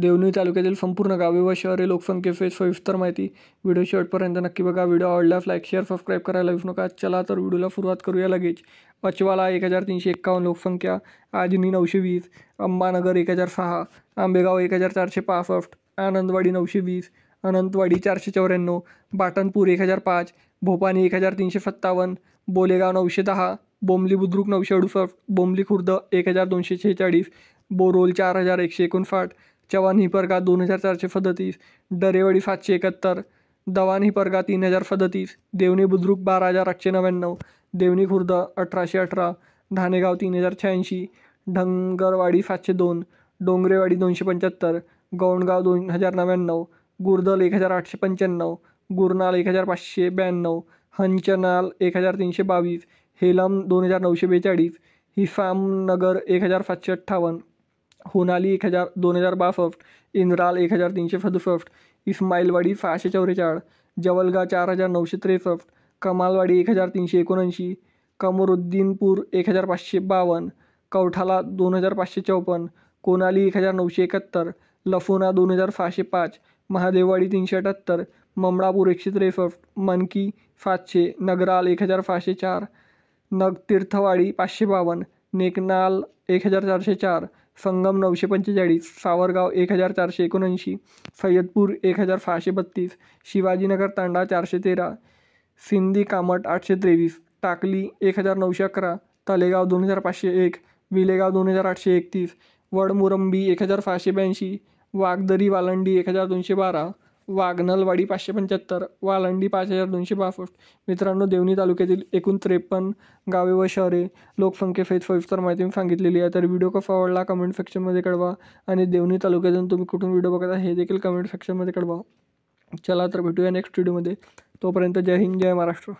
देवणी तालुक्यातील संपूर्ण गावे व शहरे लोकसंख्येची सविस्तर माहिती व्हिडिओ शेवटपर्यंत नक्की बघा. व्हिडिओ आवडल्यास लाईक शेअर सबस्क्राईब करायला विसरू नका. चला तर व्हिडिओला सुरुवात करूया लगेच. अचवाला 1351 लोकसंख्या, आजनी 920, अंबानगर 1006, आंबेगाव 1465, आनंदवाडी 920, अनंतवाडी 494, बाटनपूर 1005, भोपानी 1357, बोलेगाव 910, बोंबली बुद्रुक 968, बोंबली खुर्द 1246, बोरोल 4159, चव्हाण हिपरगा 2437, डरेवाडी 771, दवान हिपरगा 3037, देवणी बुद्रुक 12899, देवणी खुर्द 1818, धानेगाव 3086, ढंगरवाडी 702, डोंगरेवाडी 275, गौंडगाव 2099, गुरदल 1895, गुरनाल 1592, हंचनाल 1322, हेलम 2942, हिसामनगर 1758, होनाली 2062, इंद्राल 1367, इस्माईलवाडी 644, जवलगा 4963, कमालवाडी 1379, कमरुद्दीनपूर 1552, कवठाला 2554, कोनाली 1971, लफोना 2605, महादेववाडी 378, ममळापूर 163, मनकी 700, नगराल 1504, नगतीर्थवाडी 552, नेकनाल 1404, संगम 945, सावरगाव 1479, सय्यदपूर 1632, शिवाजीनगर तांडा 413, सिंदी कामट 823, टाकली 1911, तलेगाव 2501, विलेगाव 2831, वडमुरंबी 1582, वागदरी वालंडी 1212, वाघनलवाडी 575, वालंडी 5262. मित्रांनो, देवणी तालुक्यातील एकूण 53 गावे व शहरे लोकसंख्येसहित सविस्तर माहिती सांगितलेली आहे. तर व्हिडिओ कसा आवडला कमेंट सेक्शनमध्ये कळवा आणि देवणी तालुक्यातून तुम्ही कुठून व्हिडिओ बघता हे देखील कमेंट सेक्शनमध्ये कळवा. चला तर भेटूया नेक्स्ट व्हिडिओमध्ये. तोपर्यंत जय हिंद, जय महाराष्ट्र.